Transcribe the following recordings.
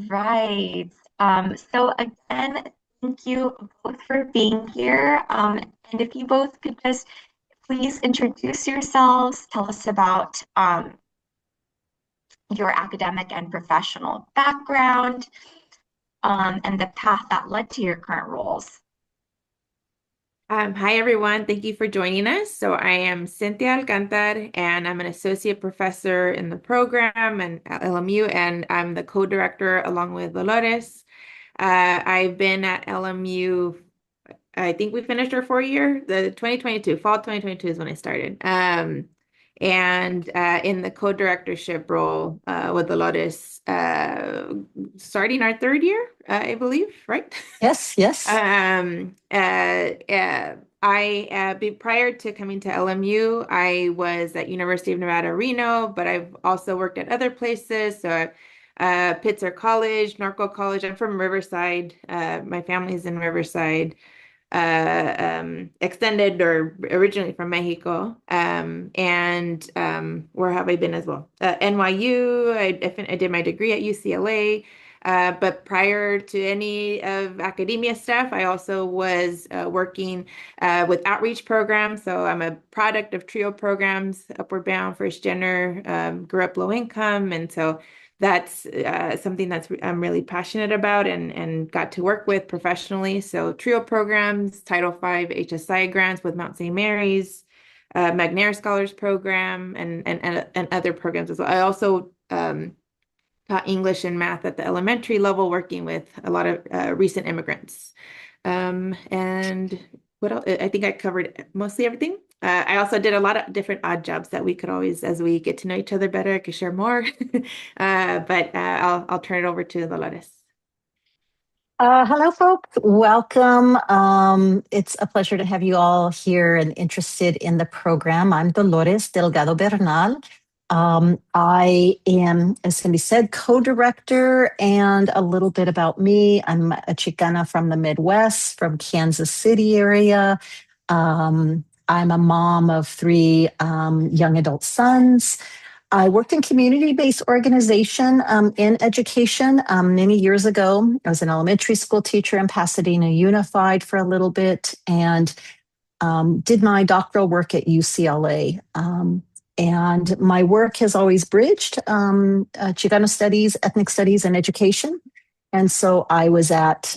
right. So again, thank you both for being here. And if you both could just please introduce yourselves, tell us about your academic and professional background, and the path that led to your current roles. Hi, everyone. Thank you for joining us. So I am Cynthia Alcantar, and I'm an associate professor in the program and at LMU, and I'm the co-director along with Dolores. I've been at LMU. I think we finished our 4 year, the 2022, fall 2022 is when I started. And in the co-directorship role with Dolores, starting our 3rd year, I believe, right? Yes, yes. Prior to coming to LMU, I was at University of Nevada, Reno, but I've also worked at other places. So, Pitzer College, Norco College. I'm from Riverside. My family's in Riverside. Extended or originally from Mexico. And where have I been as well? NYU. I did my degree at UCLA. But prior to any of academia stuff, I also was working with outreach programs. So I'm a product of TRIO programs, Upward Bound, First Gender, grew up low income. And so that's something I'm really passionate about and got to work with professionally. So TRIO programs, Title V HSI grants with Mount St. Mary's, McNair Scholars Program, and other programs as well. I also taught English and math at the elementary level, working with a lot of recent immigrants. And what else? I think I covered mostly everything. I also did a lot of different odd jobs that we could always, as we get to know each other better, I could share more. But I'll turn it over to Dolores. Hello, folks. Welcome. It's a pleasure to have you all here and interested in the program. I'm Dolores Delgado Bernal. I am, as Cindy said, co-director, and a little bit about me. I'm a Chicana from the Midwest, from Kansas City area. I'm a mom of 3 young adult sons. I worked in community-based organization in education many years ago. I was an elementary school teacher in Pasadena Unified for a little bit, and did my doctoral work at UCLA. And my work has always bridged Chicano studies, ethnic studies, and education. And so I was at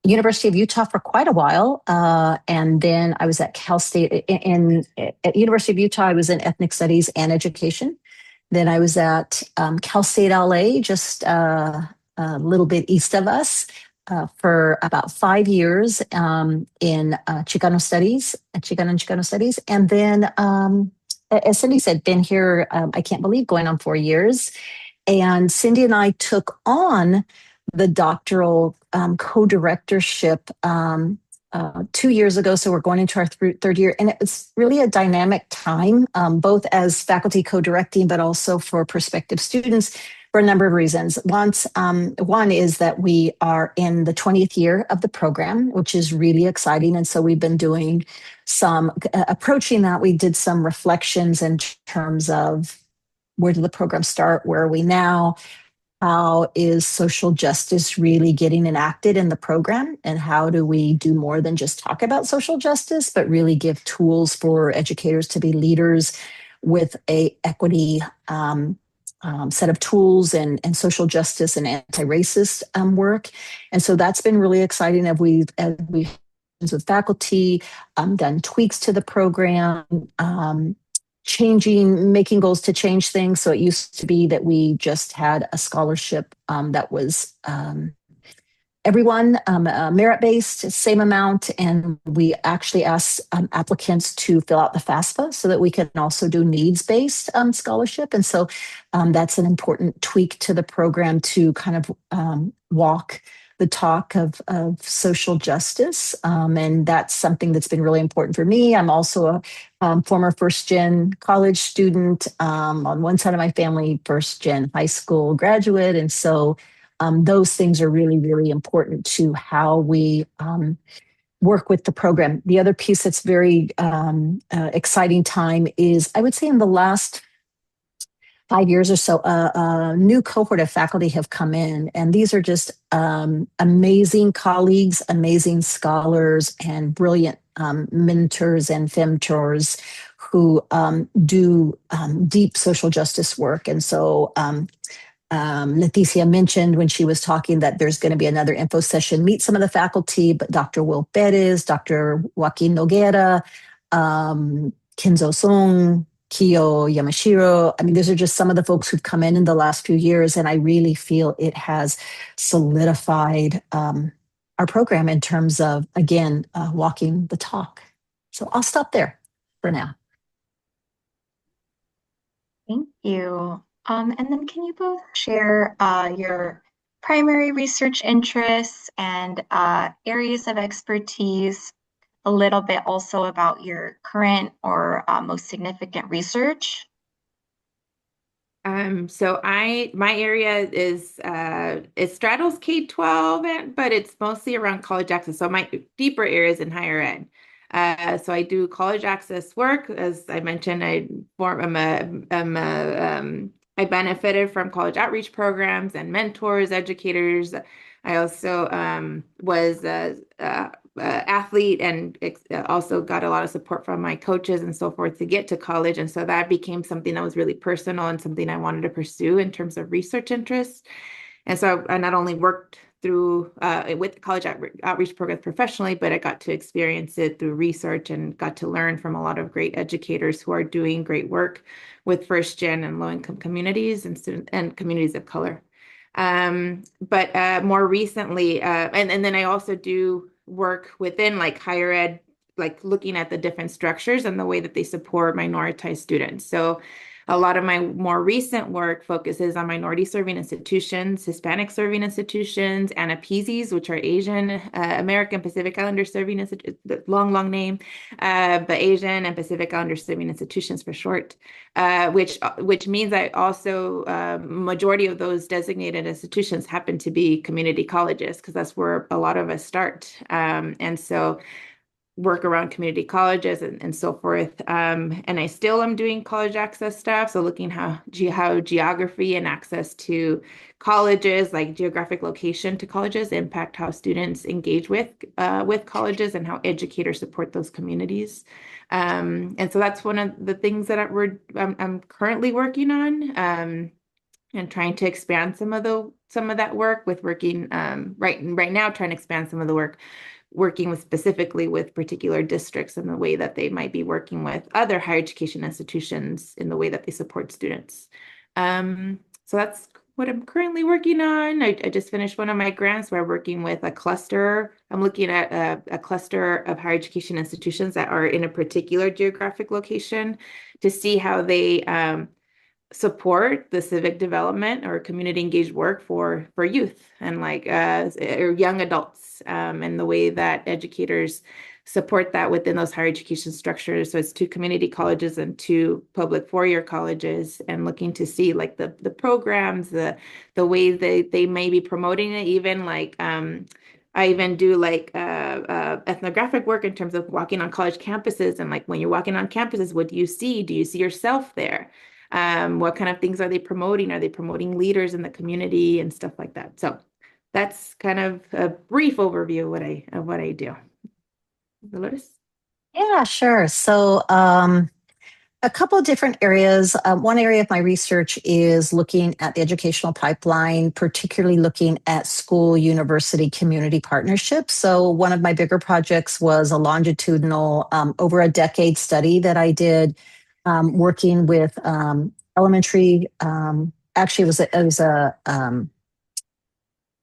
University of Utah for quite a while, and then I was at Cal State. At University of Utah, I was in ethnic studies and education. Then I was at Cal State LA, just a little bit east of us, for about 5 years in Chicano studies, Chicano and Chicano studies, and then as Cindy said, been here, I can't believe, going on 4 years. And Cindy and I took on the doctoral co-directorship 2 years ago. So we're going into our 3rd year. And it was really a dynamic time, both as faculty co-directing, but also for prospective students for a number of reasons. One is that we are in the 20th year of the program, which is really exciting. And so we've been doing approaching that. We did some reflections in terms of where did the program start? Where are we now? How is social justice really getting enacted in the program? And how do we do more than just talk about social justice, but really give tools for educators to be leaders with a equity set of tools and social justice and anti-racist work. And so that's been really exciting as we've with faculty, done tweaks to the program, making goals to change things. So it used to be that we just had a scholarship that was everyone merit-based, same amount. And we actually asked applicants to fill out the FAFSA so that we can also do needs-based scholarship. And so that's an important tweak to the program to kind of walk the talk of social justice. And that's something that's been really important for me. I'm also a former first-gen college student. On one side of my family, first-gen high school graduate. And so those things are really, really important to how we work with the program. The other piece that's very exciting time is, I would say, in the last 5 years or so, a new cohort of faculty have come in, and these are just amazing colleagues, amazing scholars, and brilliant mentors and femtors who do deep social justice work. And so Leticia mentioned when she was talking that there's going to be another info session. Meet some of the faculty, but Dr. Will Perez, Dr. Joaquin Noguera, Kenzo Song, Kiyo Yamashiro. I mean, these are just some of the folks who've come in the last few years, and I really feel it has solidified our program in terms of, again, walking the talk. So I'll stop there for now. Thank you. And then can you both share your primary research interests and areas of expertise, a little bit also about your current or most significant research? So my area is it straddles K-12, but it's mostly around college access. So my deeper areas in higher ed. So I do college access work. As I mentioned, I benefited from college outreach programs and mentors, educators. I also was a athlete and also got a lot of support from my coaches and so forth to get to college. And so that became something that was really personal and something I wanted to pursue in terms of research interests. And so I not only worked through with college outreach programs professionally, but I got to experience it through research and got to learn from a lot of great educators who are doing great work with first gen and low income communities and communities of color. But more recently, and then I also do work within like higher ed, like looking at the different structures and the way that they support minoritized students. So a lot of my more recent work focuses on minority serving institutions, Hispanic serving institutions, ANAPISIs, which are Asian American Pacific Islander serving institutions, long name, but Asian and Pacific Islander serving institutions for short, which means I also majority of those designated institutions happen to be community colleges because that's where a lot of us start. And so work around community colleges and so forth. And I still am doing college access stuff. So looking how geography and access to colleges, like geographic location to colleges, impact how students engage with colleges and how educators support those communities. And so that's one of the things that I'm currently working on. And trying to expand some of that work with working right now, trying to expand some of the work working with specifically with particular districts and the way that they might be working with other higher education institutions in the way that they support students. So that's what I'm currently working on. I just finished one of my grants where I'm working with a cluster. I'm looking at a cluster of higher education institutions that are in a particular geographic location to see how they support the civic development or community engaged work for youth and like or young adults, and the way that educators support that within those higher education structures. So it's 2 community colleges and 2 public four-year colleges, and looking to see like the programs, the way they may be promoting it, even like I even do like ethnographic work in terms of walking on college campuses, and like when you're walking on campuses, what do you see? Do you see yourself there? What kind of things are they promoting? Are they promoting leaders in the community and stuff like that? So that's kind of a brief overview of what I do. Dolores? Yeah, sure. So a couple of different areas. One area of my research is looking at the educational pipeline, particularly looking at school university community partnerships. So one of my bigger projects was a longitudinal over a decade study that I did working with elementary. Actually, it was a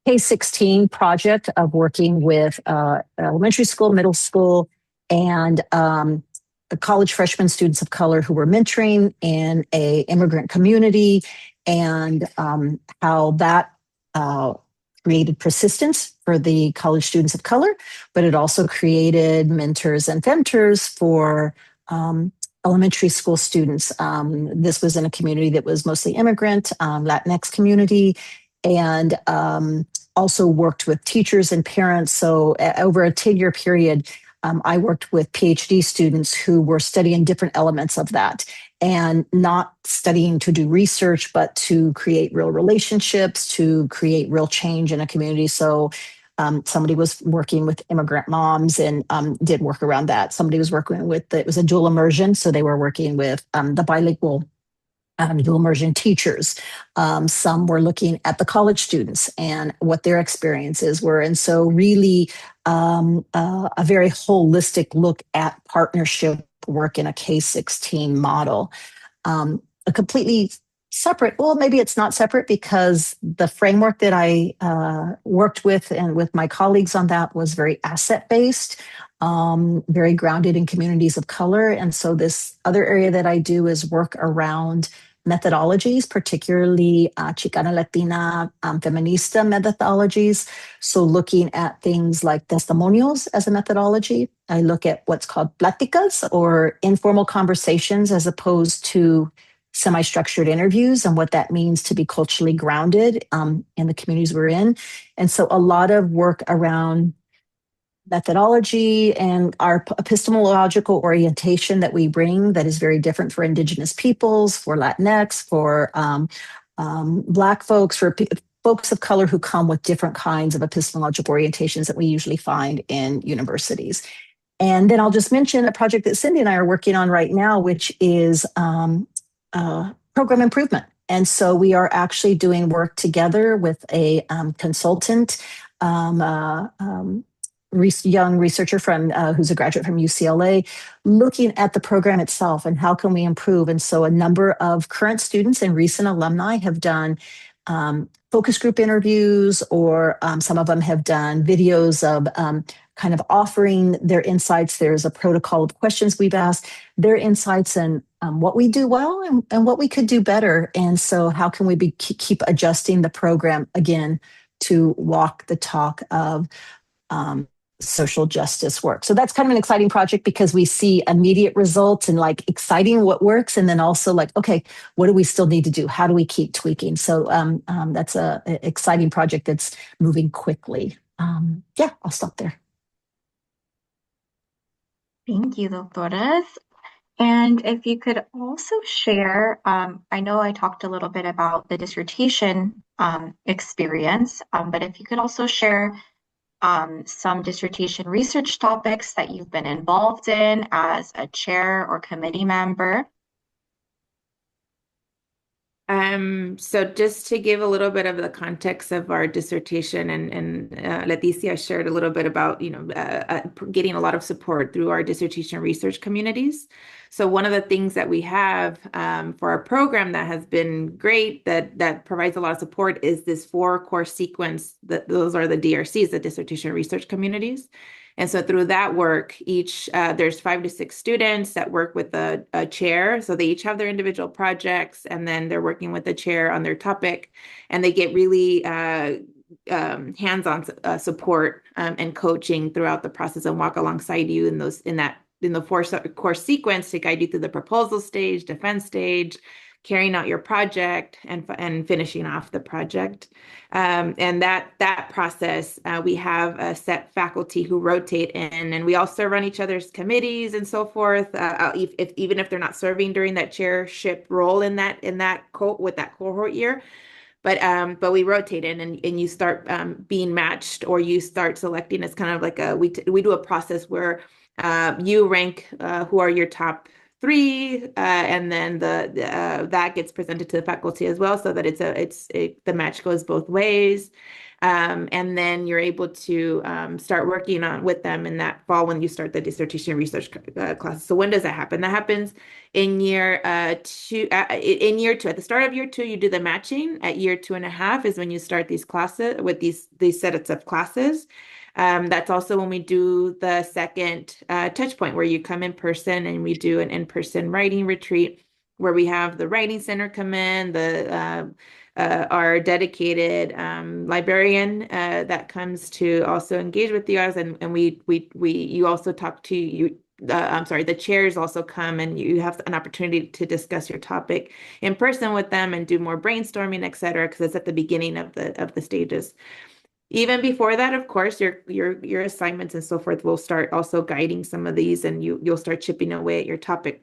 K-16 project of working with elementary school, middle school, and the college freshman students of color who were mentoring in a immigrant community, and how that created persistence for the college students of color, but it also created mentors and femtors for elementary school students. This was in a community that was mostly immigrant, Latinx community, and also worked with teachers and parents. So over a 10-year period, I worked with PhD students who were studying different elements of that. and not studying to do research, but to create real relationships, to create real change in a community. So somebody was working with immigrant moms and did work around that. Somebody was working with, it was a dual immersion. So they were working with the bilingual dual immersion teachers. Some were looking at the college students and what their experiences were. And so really a very holistic look at partnership work in a K-16 model. A completely separate, well, maybe it's not separate because the framework that I worked with and with my colleagues on that was very asset based, very grounded in communities of color. And so this other area that I do is work around methodologies, particularly Chicana Latina feminista methodologies. So looking at things like testimonials as a methodology. I look at what's called pláticas or informal conversations as opposed to semi-structured interviews and what that means to be culturally grounded in the communities we're in. And so a lot of work around methodology and our epistemological orientation that we bring that is very different for Indigenous peoples, for Latinx, for Black folks, for folks of color who come with different kinds of epistemological orientations that we usually find in universities. And then I'll just mention a project that Cindy and I are working on right now, which is program improvement. And so we are actually doing work together with a consultant, young researcher from who's a graduate from UCLA, looking at the program itself and how can we improve. And so a number of current students and recent alumni have done focus group interviews, or some of them have done videos of kind of offering their insights. There's a protocol of questions we've asked, their insights and what we do well and what we could do better. And so how can we keep adjusting the program again to walk the talk of social justice work. So that's kind of an exciting project because we see immediate results and like exciting what works. And then also like, okay, what do we still need to do? How do we keep tweaking? So that's a exciting project that's moving quickly. Yeah, I'll stop there. Thank you, doctoras. And if you could also share, I know I talked a little bit about the dissertation experience, but if you could also share some dissertation research topics that you've been involved in as a chair or committee member. So just to give a little bit of the context of our dissertation, and Leticia shared a little bit about, getting a lot of support through our dissertation research communities. So one of the things that we have for our program that has been great, that provides a lot of support, is this 4-core sequence. Those are the DRCs, the dissertation research communities. And so through that work, there's 5 to 6 students that work with a chair. So they each have their individual projects, and then they're working with the chair on their topic, and they get really hands-on support and coaching throughout the process, and walk alongside you in the 4-core sequence to guide you through the proposal stage, defense stage, carrying out your project, and finishing off the project. And that process, we have a set faculty who rotate in, and we all serve on each other's committees and so forth. Even if they're not serving during that chairship role with that cohort year, but we rotate in, and you start being matched, or you start selecting. It's kind of like we do a process where you rank who are your top 3, and then that gets presented to the faculty as well, so that the match goes both ways. And then you're able to start working with them in that fall when you start the dissertation research classes. So when does that happen? That happens in year 2. In year 2, at the start of year 2, you do the matching. At year 2.5 is when you start these classes with these sets of classes. That's also when we do the second touch point, where you come in person, and we do an in-person writing retreat, where we have the writing center come in, our dedicated librarian that comes to also engage with you guys, and you also talk to you. The chairs also come, and you have an opportunity to discuss your topic in person with them and do more brainstorming, et cetera, because it's at the beginning of the stages. Even before that, of course, your assignments and so forth will start also guiding some of these, and you'll start chipping away at your topic.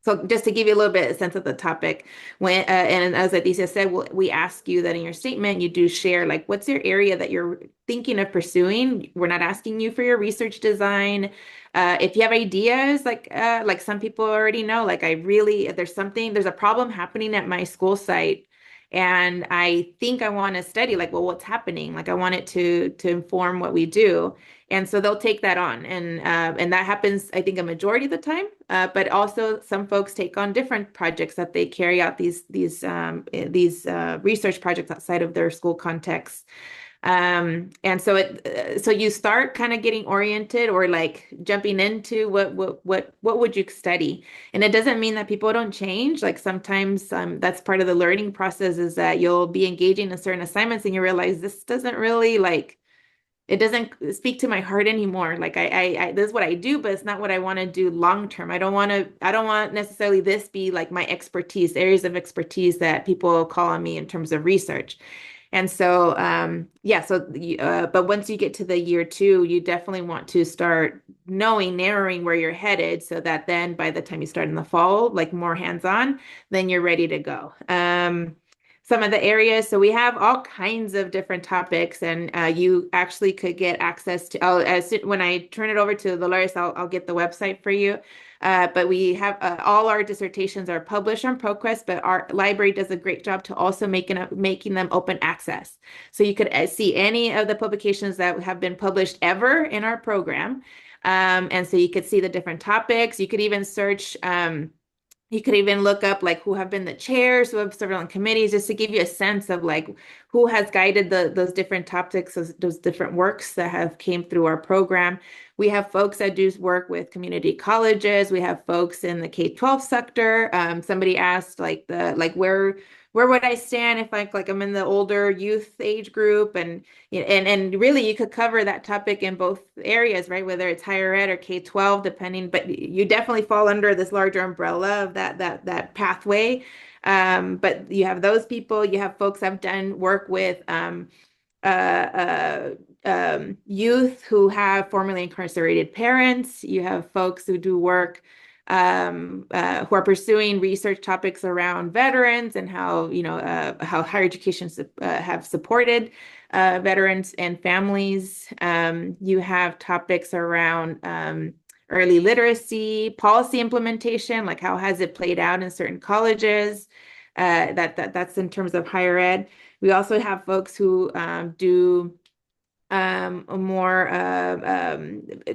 So just to give you a little bit of sense of the topic, and as Aditya said, we ask you that in your statement, you do share like what's your area that you're thinking of pursuing. We're not asking you for your research design. If you have ideas, like some people already know, like there's a problem happening at my school site, and I think I want to study like, well, what's happening? Like I want it to inform what we do. And so they'll take that on, and that happens, I think, a majority of the time. But also, some folks take on different projects that they carry out these research projects outside of their school context. And so you start kind of getting oriented or like jumping into what would you study? And it doesn't mean that people don't change. Like sometimes that's part of the learning process is that you'll be engaging in certain assignments and you realize this doesn't really like it doesn't speak to my heart anymore. Like this is what I do, but it's not what I want to do long term. I don't want necessarily this be like my expertise, areas of expertise that people call on me in terms of research. And so, but once you get to the year two, you definitely want to start narrowing where you're headed so that then by the time you start in the fall, like more hands-on, then you're ready to go. Some of the areas. So we have all kinds of different topics, and you actually could get access to. When I turn it over to Dolores, I'll get the website for you. But we have all our dissertations are published on ProQuest, but our library does a great job to also making them open access. So you could see any of the publications that have been published ever in our program. And so you could see the different topics. You could even search. You could even look up like who have been the chairs, who have served on committees, just to give you a sense of like who has guided those different topics, those different works that have came through our program. We have folks that do work with community colleges. We have folks in the K-12 sector. Somebody asked where would I stand if like I'm in the older youth age group, and really you could cover that topic in both areas, right? Whether it's higher ed or K-12, depending, but you definitely fall under this larger umbrella of that pathway. But you have those people, you have folks I've done work with uh, uh, youth who have formerly incarcerated parents. You have folks who do work who are pursuing research topics around veterans and how how higher education have supported veterans and families. You have topics around early literacy, policy implementation, like how has it played out in certain colleges. That's in terms of higher ed. We also have folks who do more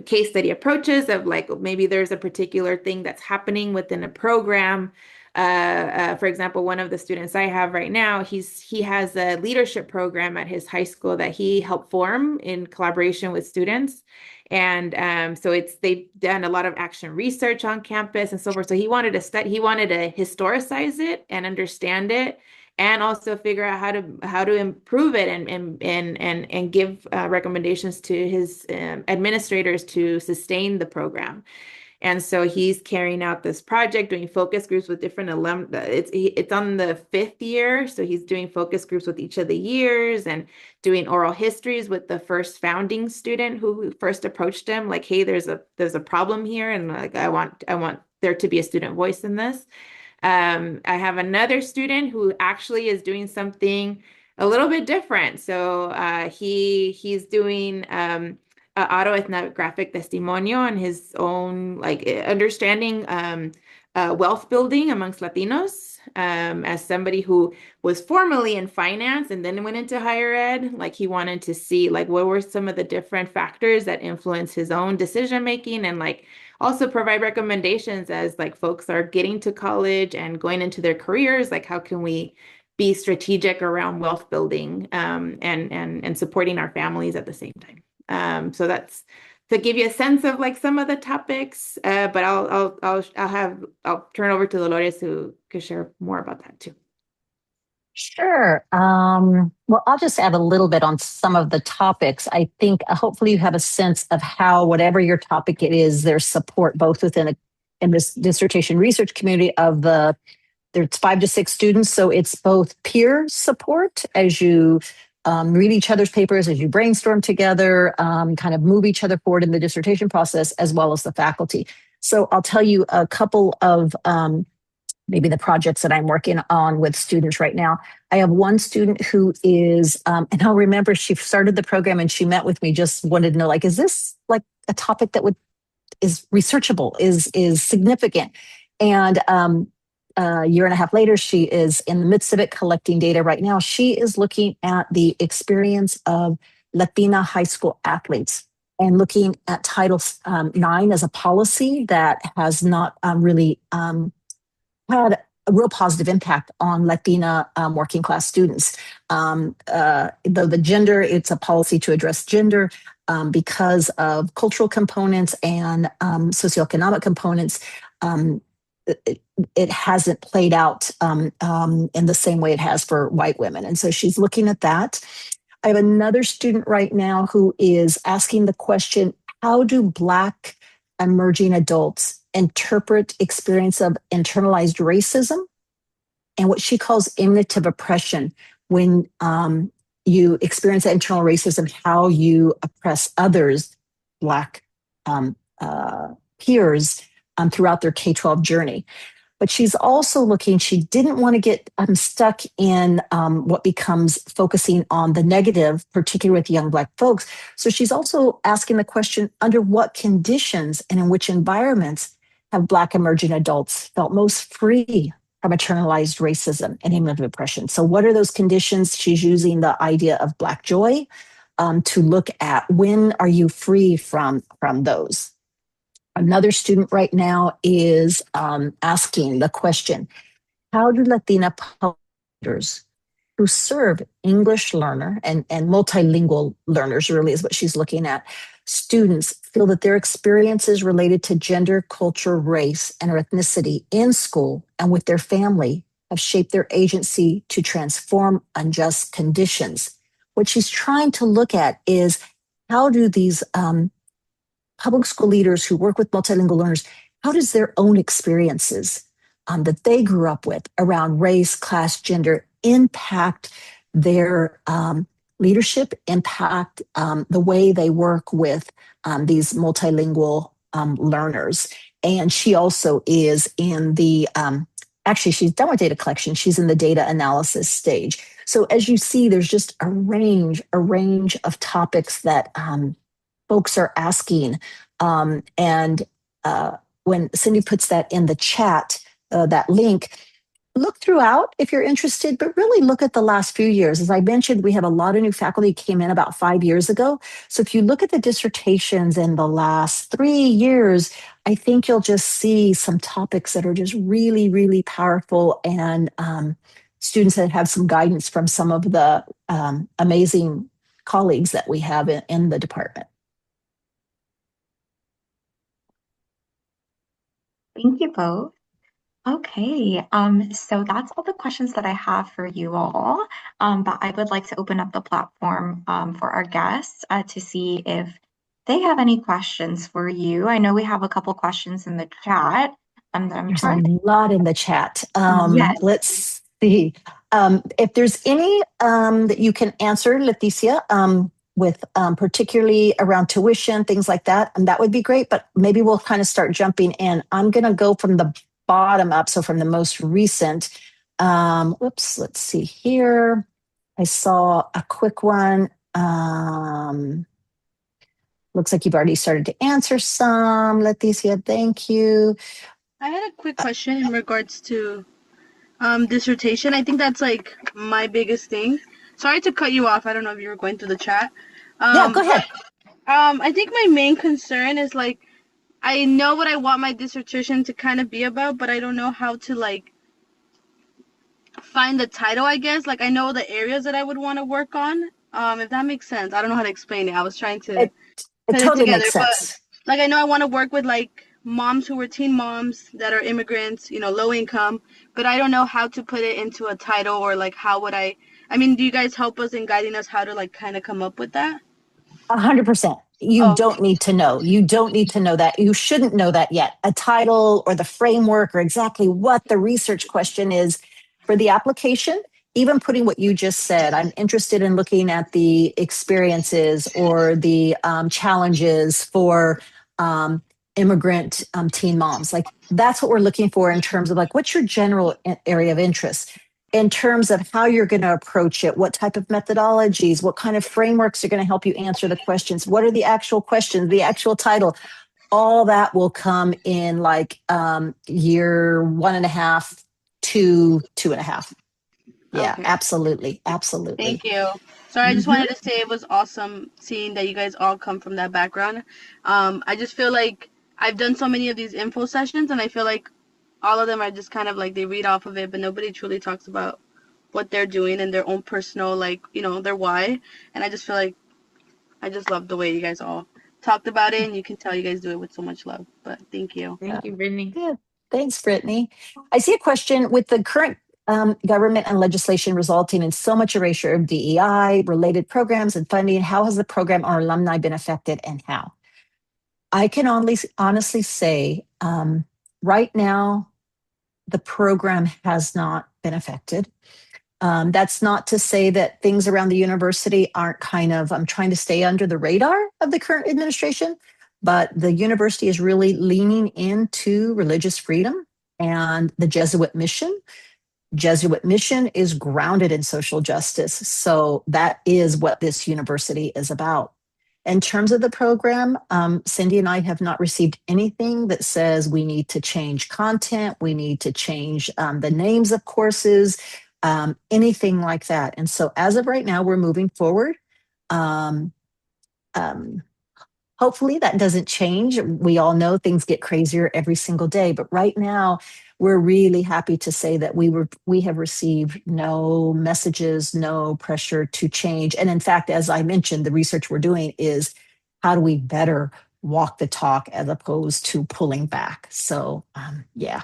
case study approaches of like maybe there's a particular thing that's happening within a program. For example, one of the students I have right now, he has a leadership program at his high school that he helped form in collaboration with students. And so they've done a lot of action research on campus and so forth. So he wanted to historicize it and understand it and also figure out how to improve it and give recommendations to his administrators to sustain the program. And so he's carrying out this project, doing focus groups with different alum. It's on the fifth year, so he's doing focus groups with each of the years and doing oral histories with the first founding student who first approached him, like, "Hey, there's a problem here, and like I want there to be a student voice in this." I have another student who actually is doing something a little bit different. So he's doing autoethnographic testimonio on his own, like understanding wealth building amongst Latinos. As somebody who was formerly in finance and then went into higher ed, like he wanted to see like what were some of the different factors that influence his own decision making, and like also provide recommendations as like folks are getting to college and going into their careers, like how can we be strategic around wealth building and supporting our families at the same time. So that's to give you a sense of like some of the topics, but I'll turn over to Dolores who could share more about that too. Sure. Well, I'll just add a little bit on some of the topics. I think hopefully you have a sense of how, whatever your topic it is, there's support both in this dissertation research community of there's 5 to 6 students. So it's both peer support as you read each other's papers, as you brainstorm together, kind of move each other forward in the dissertation process, as well as the faculty. So I'll tell you a couple of maybe the projects that I'm working on with students right now. I have one student who is, and I'll remember she started the program and she met with me, just wanted to know, like, is this like a topic that is researchable, is significant? And a year and a half later, she is in the midst of it, collecting data right now. She is looking at the experience of Latina high school athletes and looking at Title IX as a policy that has not really had a real positive impact on Latina working class students. Though the gender, it's a policy to address gender because of cultural components and socioeconomic components. Um, it hasn't played out in the same way it has for white women. And so she's looking at that. I have another student right now who is asking the question, how do Black emerging adults interpret experience of internalized racism and what she calls imitative oppression when you experience that internal racism, how you oppress others, Black peers throughout their K-12 journey. But she's also looking, she didn't want to get stuck in what becomes focusing on the negative, particularly with young Black folks. So she's also asking the question, under what conditions and in which environments have Black emerging adults felt most free from internalized racism and imitative oppression? So what are those conditions? She's using the idea of Black joy to look at when are you free from those. Another student right now is asking the question, how do Latina leaders who serve English learner and multilingual learners, really is what she's looking at, students feel that their experiences related to gender, culture, race, and ethnicity in school and with their family have shaped their agency to transform unjust conditions? What she's trying to look at is how do these public school leaders who work with multilingual learners, how does their own experiences that they grew up with around race, class, gender impact their leadership, impact the way they work with these multilingual learners? And she also is in the, actually, she's done with data collection. She's in the data analysis stage. So as you see, there's just a range of topics that folks are asking. And when Cindy puts that in the chat, that link, look throughout if you're interested, but really look at the last few years. As I mentioned, we have a lot of new faculty came in about 5 years ago. So if you look at the dissertations in the last 3 years, I think you'll just see some topics that are just really, really powerful, and students that have some guidance from some of the amazing colleagues that we have in the department. Thank you both. Okay, so that's all the questions that I have for you all. But I would like to open up the platform for our guests to see if they have any questions for you. I know we have a couple questions in the chat that I'm There's a trying to. lot in the chat. Yes. Let's see. If there's any that you can answer, Leticia, with particularly around tuition, things like that, and that would be great. But maybe we'll kind of start jumping in. I'm going to go from the bottom up, so from the most recent. Let's see here. I saw a quick one. Looks like you've already started to answer some, Leticia. Thank you. I had a quick question in regards to dissertation. I think that's like my biggest thing. Sorry to cut you off. I don't know if you were going through the chat. Yeah, go ahead. I think my main concern is like I know what I want my dissertation to kind of be about, but I don't know how to like find the title, I guess. Like I know the areas that I would want to work on. If that makes sense. I don't know how to explain it. I was trying to It put totally it together, makes sense. but like I know I want to work with like moms who were teen moms that are immigrants, you know, low income, but I don't know how to put it into a title or like how would I mean, do you guys help us in guiding us how to like kind of come up with that? 100%. You Oh, don't need to know. You don't need to know that. You shouldn't know that yet. A title or the framework or exactly what the research question is for the application, even putting what you just said, I'm interested in looking at the experiences or the challenges for immigrant teen moms. Like that's what we're looking for in terms of like, what's your general area of interest? In terms of how you're going to approach it, what type of methodologies, what kind of frameworks are going to help you answer the questions, what are the actual questions, the actual title, all that will come in like year 1.5 to 2.5. Yeah, Okay. absolutely. Absolutely. Thank you. Sorry, I just Mhm. wanted to say it was awesome seeing that you guys all come from that background. I just feel like I've done so many of these info sessions, and I feel like all of them are just kind of like they read off of it, but nobody truly talks about what they're doing and their own personal, like, their why. And I just feel like I just love the way you guys all talked about it, and you can tell you guys do it with so much love. But thank you. Yeah. Thank you, Brittany. Yeah. Thanks, Brittany. I see a question with the current government and legislation resulting in so much erasure of DEI, related programs, and funding. How has the program or alumni been affected and how? I can only honestly say right now, the program has not been affected. That's not to say that things around the university aren't kind of, I'm trying to stay under the radar of the current administration, but the university is really leaning into religious freedom and the Jesuit mission. Jesuit mission is grounded in social justice. So that is what this university is about. In terms of the program, Cindy and I have not received anything that says we need to change content, we need to change the names of courses, anything like that. And so as of right now, we're moving forward. Um, um, Hopefully that doesn't change. We all know things get crazier every single day, but right now we're really happy to say that we have received no messages, no pressure to change. And in fact, as I mentioned, the research we're doing is how do we better walk the talk as opposed to pulling back. So yeah.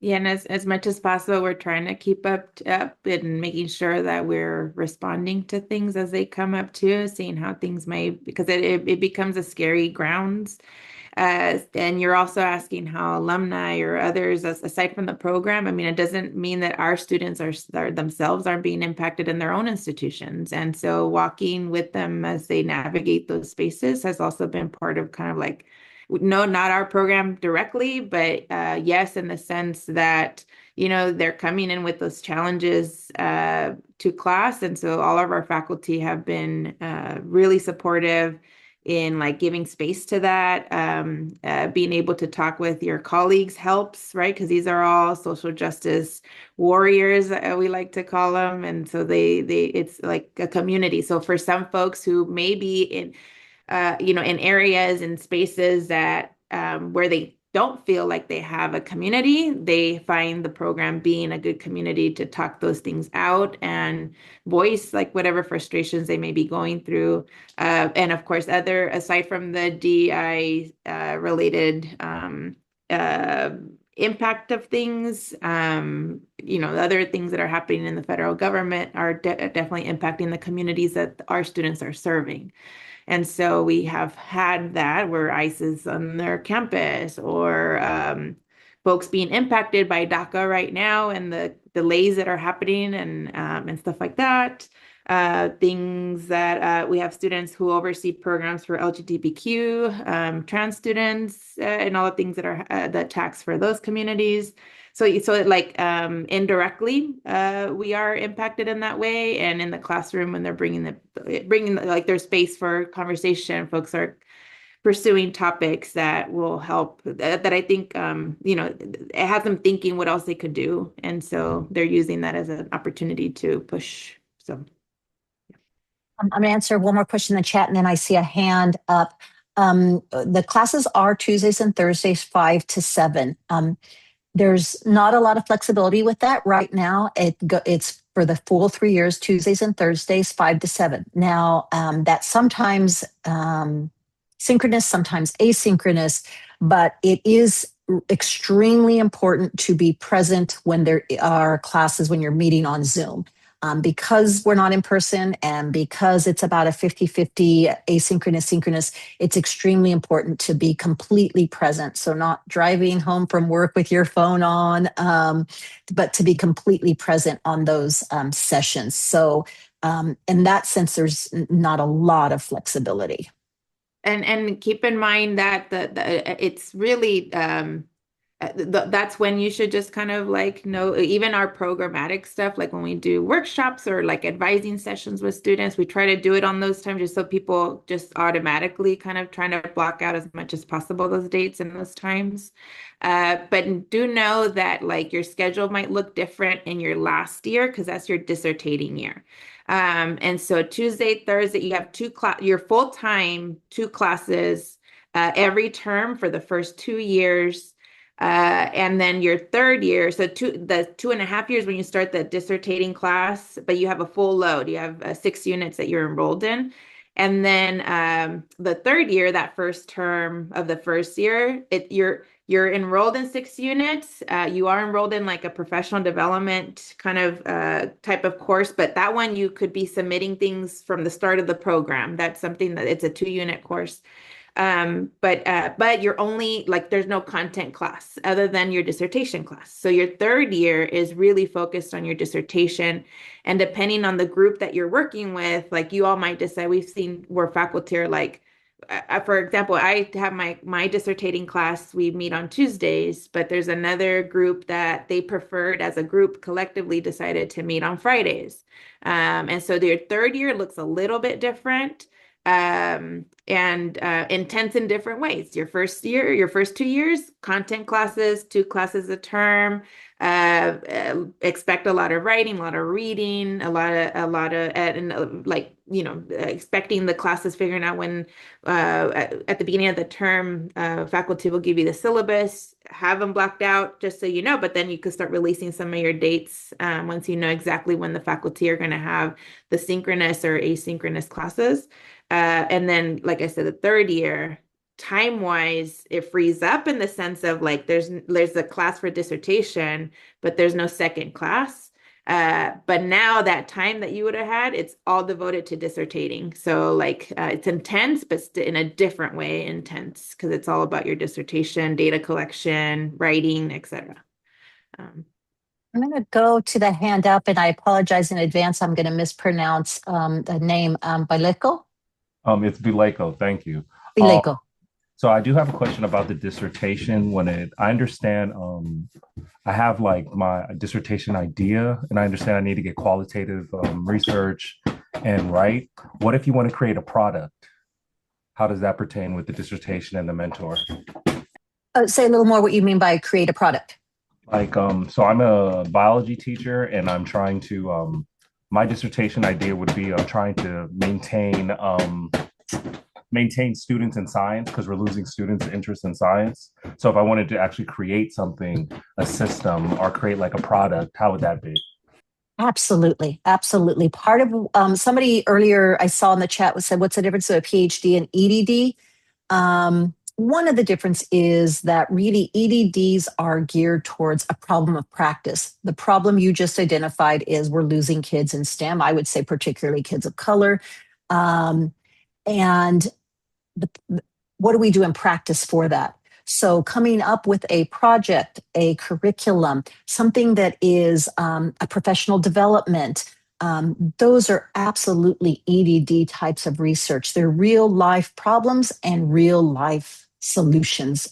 Yeah, and as much as possible, we're trying to keep up and making sure that we're responding to things as they come up too, seeing how things may, because it becomes a scary grounds. And you're also asking how alumni or others, aside from the program, I mean, it doesn't mean that our students are themselves aren't being impacted in their own institutions. And so walking with them as they navigate those spaces has also been part of kind of like, no, not our program directly, but yes, in the sense that, they're coming in with those challenges to class. And so all of our faculty have been really supportive in like giving space to that. Being able to talk with your colleagues helps, right? Because these are all social justice warriors, we like to call them. And so it's like a community. So for some folks who may be in areas and spaces that where they don't feel like they have a community, they find the program being a good community to talk those things out and voice like whatever frustrations they may be going through. And of course, aside from the DI related impact of things, the other things that are happening in the federal government are definitely impacting the communities that our students are serving. And so we have had that where ICE is on their campus or folks being impacted by DACA right now and the delays that are happening and stuff like that. Things that we have students who oversee programs for LGBTQ, trans students, and all the things that are the tax for those communities. So like indirectly, we are impacted in that way, and in the classroom when they're bringing like their space for conversation, folks are pursuing topics that will help. That I think it has them thinking what else they could do, and so they're using that as an opportunity to push. So. I'm going to answer one more question in the chat, and then I see a hand up. The classes are Tuesdays and Thursdays, 5 to 7. There's not a lot of flexibility with that right now. It's for the full 3 years, Tuesdays and Thursdays, 5 to 7. Now, that's sometimes synchronous, sometimes asynchronous, but it is extremely important to be present when there are classes, when you're meeting on Zoom. Because we're not in person and because it's about a 50-50 asynchronous, synchronous, it's extremely important to be completely present. So not driving home from work with your phone on, but to be completely present on those sessions. So in that sense, there's not a lot of flexibility. And keep in mind that it's really that's when you should just kind of like know even our programmatic stuff, like when we do workshops or like advising sessions with students, we try to do it on those times just so people just automatically kind of trying to block out as much as possible those dates and those times. But do know that like your schedule might look different in your last year because that's your dissertating year. And so Tuesday, Thursday, you have your full time, two classes every term for the first 2 years. And then your third year, so the 2.5 years when you start the dissertating class, but you have a full load. You have 6 units that you're enrolled in. And then the third year, that first term of the first year, you're enrolled in 6 units. You are enrolled in like a professional development kind of type of course, but that one you could be submitting things from the start of the program. That's something that it's a 2 unit course. But you're only like there's no content class other than your dissertation class. So your third year is really focused on your dissertation. And depending on the group that you're working with, like you all might decide, we've seen where faculty are like, for example, I have my dissertating class, we meet on Tuesdays, but there's another group that they preferred as a group collectively decided to meet on Fridays. And so their third year looks a little bit different and intense in different ways. Your first year, your first 2 years, content classes, 2 classes a term. Expect a lot of writing, a lot of reading, and like expecting the classes, figuring out when at the beginning of the term, faculty will give you the syllabus, have them blocked out, just so you know. But then you could start releasing some of your dates once you know exactly when the faculty are going to have the synchronous or asynchronous classes. And then, like I said, the third year, time-wise, it frees up in the sense of like there's a class for dissertation, but there's no second class. But now that time that you would have had, it's all devoted to dissertating. So like it's intense, but in a different way intense because it's all about your dissertation, data collection, writing, etc. Um, I'm going to go to the hand up, and I apologize in advance. I'm going to mispronounce the name, Baileco. It's Bileco. Thank you. Um, Bileco. so I do have a question about the dissertation. I understand, I have like my dissertation idea, and I understand I need to get qualitative research and write. What if you want to create a product? How does that pertain with the dissertation and the mentor? Say a little more what you mean by create a product. Like, so I'm a biology teacher, and I'm trying to, my dissertation idea would be I'm trying to maintain students in science because we're losing students' interest in science. So if I wanted to actually create something, a system, or create like a product, how would that be? Absolutely, absolutely. Part of somebody earlier I saw in the chat said, "What's the difference between a PhD and EDD?" One of the difference is that really EDDs are geared towards a problem of practice. The problem you just identified is we're losing kids in STEM. I would say particularly kids of color. And what do we do in practice for that? So coming up with a project, a curriculum, something that is a professional development, those are absolutely EDD types of research. They're real life problems and real life solutions,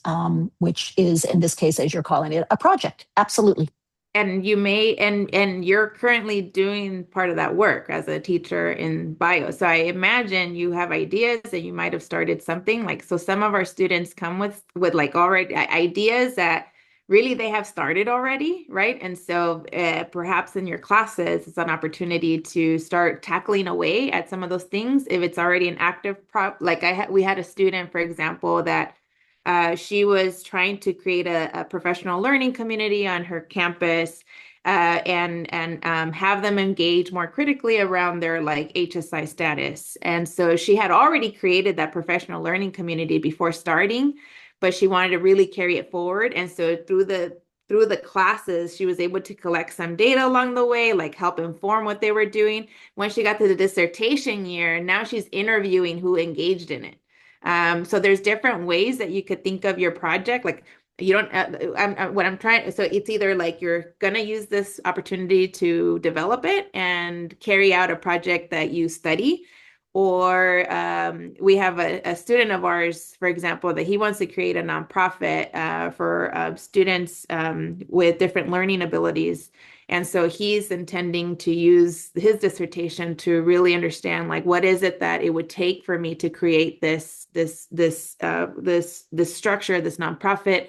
which is in this case, as you're calling it, a project. Absolutely. And you're currently doing part of that work as a teacher in bio. So I imagine you have ideas and you might have started something like, so some of our students come with like already ideas that really they have started already, right? And so perhaps in your classes, it's an opportunity to start tackling away at some of those things. If it's already an active like we had a student, for example, that she was trying to create a professional learning community on her campus and have them engage more critically around their like HSI status. And so she had already created that professional learning community before starting, but she wanted to really carry it forward. And so through the classes, she was able to collect some data along the way, like help inform what they were doing. When she got to the dissertation year, now she's interviewing who engaged in it. So there's different ways that you could think of your project. Like you don't, what I'm trying, so it's either like you're gonna use this opportunity to develop it and carry out a project that you study, Or we have a student of ours, for example, that he wants to create a nonprofit for students with different learning abilities. And so he's intending to use his dissertation to really understand, like, what is it that it would take for me to create this structure, this nonprofit.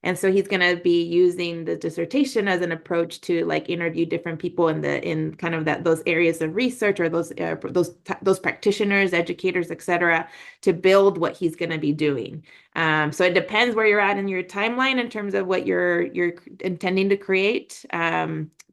And so he's going to be using the dissertation as an approach to like interview different people in kind of those areas of research, or those practitioners, educators, et cetera, to build what he's going to be doing. So it depends where you're at in your timeline in terms of what you're intending to create.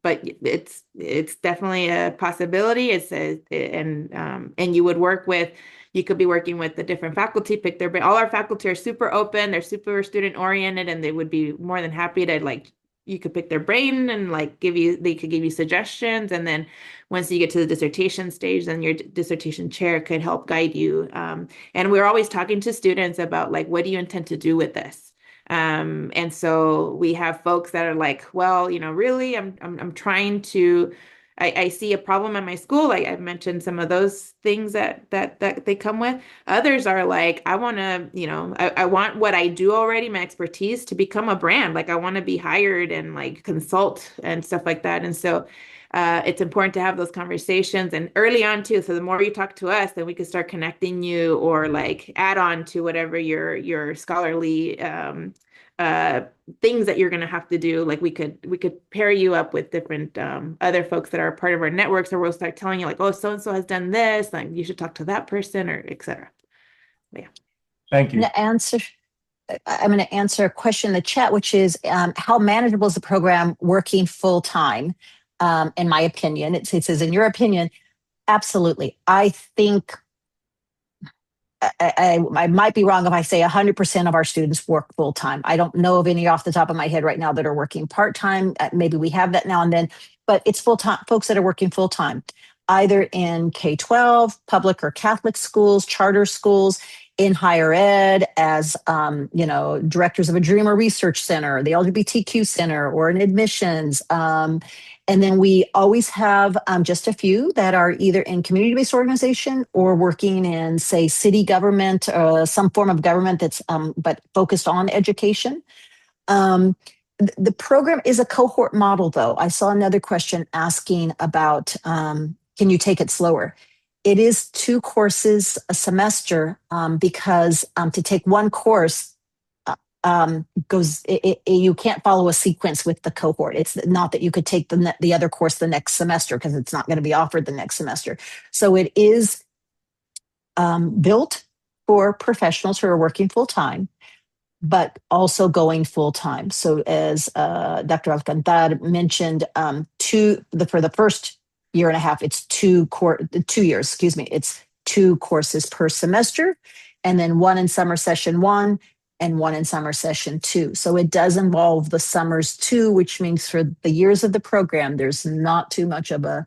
But it's definitely a possibility. And you would work with. You could be working with the different faculty, pick their brain. All our faculty are super open, they're super student oriented, and they would be more than happy to like, you could pick their brain and like they could give you suggestions. And then once you get to the dissertation stage, then your dissertation chair could help guide you. And we're always talking to students about like, what do you intend to do with this? And so we have folks that are like, well, really, I'm trying to. I see a problem in my school. Like I've mentioned some of those things that they come with. Others are like, I want to, I want what I do already, my expertise, to become a brand. Like I want to be hired and like consult and stuff like that. And so it's important to have those conversations and early on too. So the more you talk to us, then we can start connecting you or like add on to whatever your scholarly uh, things that you're going to have to do. Like we could pair you up with different other folks that are part of our networks, or we'll start telling you like, oh, so and so has done this, like you should talk to that person, or etc. Yeah. Thank you. I'm going to answer a question in the chat, which is how manageable is the program working full time? In my opinion, it says, in your opinion, absolutely. I think I might be wrong if I say 100% of our students work full time. I don't know of any off the top of my head right now that are working part time. Maybe we have that now and then, but it's full time folks that are working full time, either in K-12, public or Catholic schools, charter schools, in higher ed as directors of a Dreamer Research Center, the LGBTQ Center, or in admissions. And then we always have just a few that are either in community-based organization or working in, say, city government, some form of government that's but focused on education. The program is a cohort model, though. I saw another question asking about can you take it slower? It is 2 courses a semester because to take one course you can't follow a sequence with the cohort. It's not that you could take the other course the next semester because it's not going to be offered the next semester. So it is built for professionals who are working full time, but also going full time. So as Dr. Alcantar mentioned, for the first year and a half, it's 2 years, excuse me, it's 2 courses per semester, and then 1 in summer session 1 and 1 in summer session 2. So it does involve the summers too, which means for the years of the program, there's not too much of a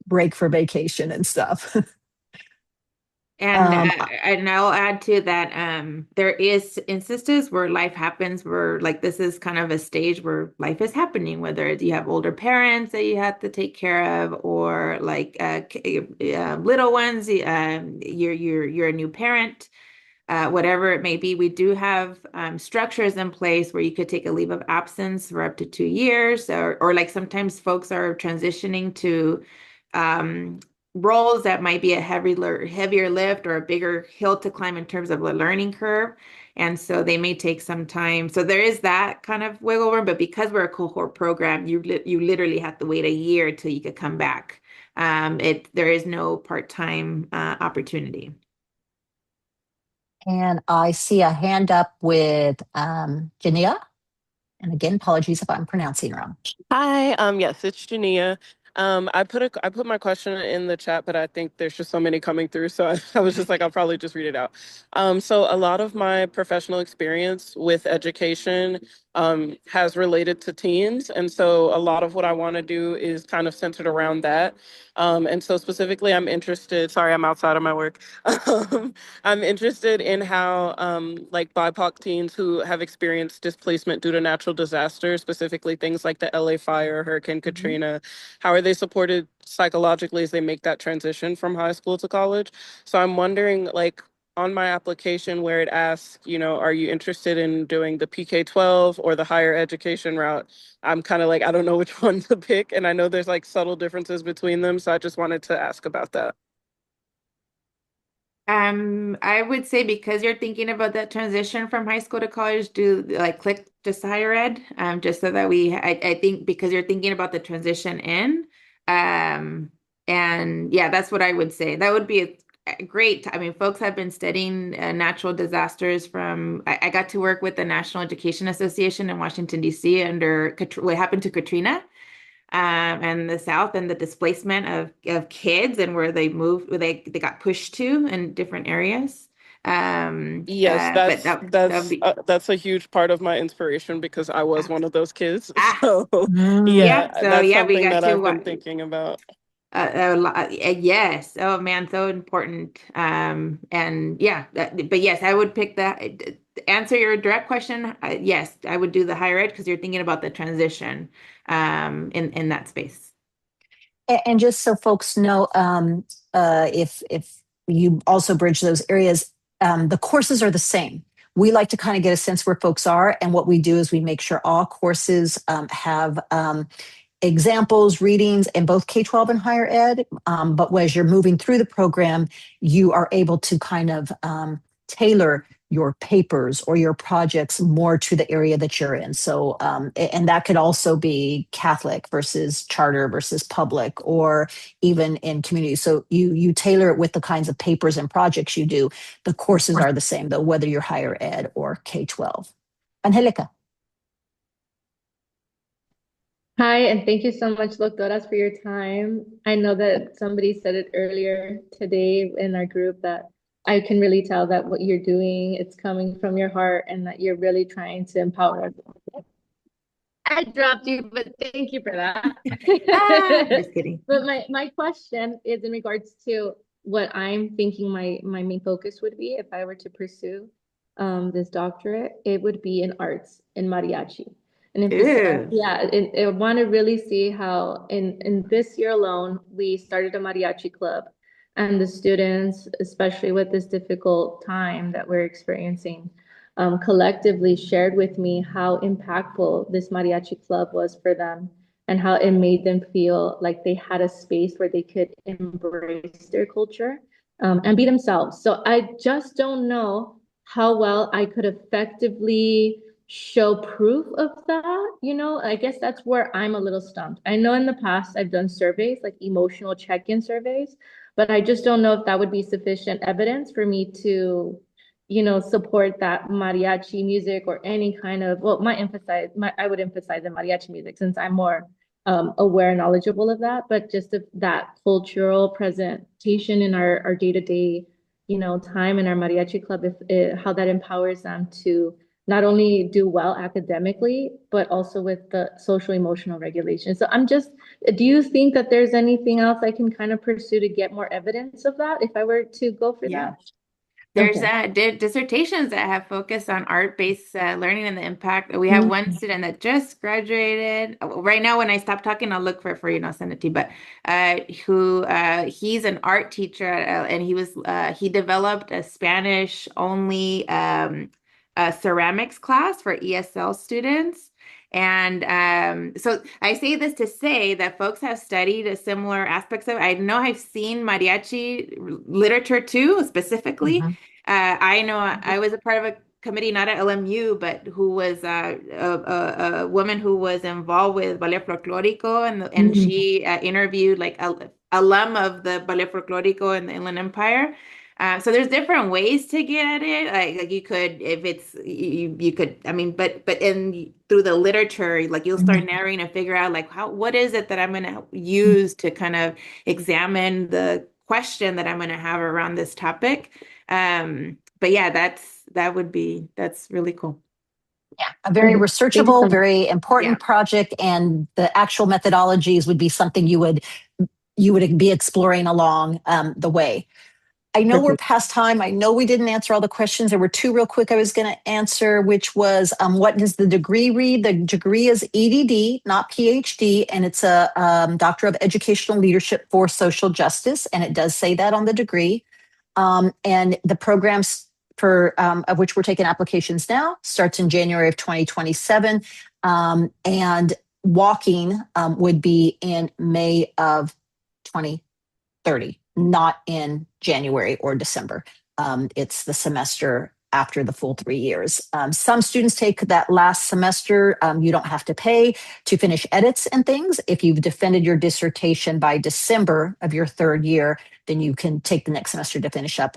break for vacation and stuff. And I'll add to that, there is instances where life happens where like this is kind of a stage where life is happening, whether you have older parents that you have to take care of, or like little ones, you're a new parent, whatever it may be. We do have structures in place where you could take a leave of absence for up to 2 years, or like sometimes folks are transitioning to um, roles that might be a heavier lift or a bigger hill to climb in terms of the learning curve. And so they may take some time. So there is that kind of wiggle room, but because we're a cohort program, you literally have to wait a year till you could come back. There is no part-time opportunity. And I see a hand up with Jania. And again, apologies if I'm pronouncing wrong. Hi, yes, it's Jania. I put my question in the chat, but I think there's just so many coming through, so I was just like, I'll probably just read it out. So a lot of my professional experience with education has related to teens. And so a lot of what I want to do is kind of centered around that. And so specifically, I'm interested, sorry, I'm outside of my work. I'm interested in how like BIPOC teens who have experienced displacement due to natural disasters, specifically things like the LA fire, Hurricane Katrina, how are they supported psychologically as they make that transition from high school to college? So I'm wondering, like, on my application where it asks, are you interested in doing the PK-12 or the higher education route? I'm kind of like, I don't know which one to pick. And I know there's like subtle differences between them. So I just wanted to ask about that. I would say because you're thinking about that transition from high school to college, do like click just higher ed, just so that I think because you're thinking about the transition in, um, and yeah, that's what I would say. That would be great. I mean, folks have been studying natural disasters I got to work with the National Education Association in Washington, D.C. under what happened to Katrina and the South and the displacement of kids and where they moved, where they got pushed to in different areas. Yes, But that'd be that's a huge part of my inspiration because I was ah, one of those kids. ah So Mm. yeah. yeah, So that's yeah, we something got that to I've been thinking about. yes. Oh man, so important. And yeah, but yes, I would pick that. To answer your direct question, yes, I would do the higher ed because you're thinking about the transition in that space. And just so folks know, if you also bridge those areas, the courses are the same. We like to kind of get a sense where folks are, and what we do is we make sure all courses have examples, readings in both K-12 and higher ed. But as you're moving through the program, you are able to kind of tailor your papers or your projects more to the area that you're in. So, and that could also be Catholic versus charter versus public, or even in community. So you tailor it with the kinds of papers and projects you do. The courses are the same though, whether you're higher ed or K-12. Angelica. Hi, and thank you so much, Doctoras, for your time. I know that somebody said it earlier today in our group that I can really tell that what you're doing, it's coming from your heart and that you're really trying to empower. I dropped you, but thank you for that. Just kidding. But my question is in regards to what I'm thinking my main focus would be if I were to pursue this doctorate. It would be in arts in mariachi. And Ooh. yeah, I want to really see how in this year alone we started a mariachi club, and the students, especially with this difficult time that we're experiencing, collectively shared with me how impactful this mariachi club was for them and how it made them feel like they had a space where they could embrace their culture and be themselves. So I just don't know how well I could effectively show proof of that. I guess that's where I'm a little stumped. I know in the past I've done surveys, like emotional check-in surveys, but I just don't know if that would be sufficient evidence for me to support that mariachi music or any kind of, well, I would emphasize the mariachi music since I'm more aware and knowledgeable of that, but just of that cultural presentation in our day-to-day, time in our mariachi club, how that empowers them to not only do well academically, but also with the social emotional regulation. So do you think that there's anything else I can kind of pursue to get more evidence of that if I were to go for Yeah. that? There's Okay. dissertations that have focused on art-based learning and the impact. We have one Mhm. student that just graduated. Right now, when I stop talking, I'll look for it for you and I'll send it to you. But he's an art teacher and he developed a Spanish only ceramics class for ESL students. And so I say this to say that folks have studied a similar aspects of. I know I've seen mariachi literature too, specifically. Mhm. I know I was a part of a committee, not at LMU, but who was a woman who was involved with Ballet Folklorico, and Mhm. she interviewed like a alum of the Ballet Folklorico in the Inland Empire. So there's different ways to get at it. Like you could, if it's you could. I mean, but in through the literature, like you'll start Mhm. narrating and figure out like what is it that I'm going to use to kind of examine the question that I'm going to have around this topic. But yeah, that's really cool. Yeah, a very Okay, thank you so researchable, much. very important Yeah. project, and the actual methodologies would be something you would be exploring along the way. I know we're Perfect. past time. I know we didn't answer all the questions. There were two real quick I was going to answer, which was what does the degree read? The degree is EDD, not PhD, and it's a Doctor of Educational Leadership for Social Justice, and it does say that on the degree. And the programs for of which we're taking applications now starts in January of 2027, and walking would be in May of 2030, not in January or December. It's the semester after the full 3 years. Some students take that last semester. You don't have to pay to finish edits and things. If you've defended your dissertation by December of your third year, then you can take the next semester to finish up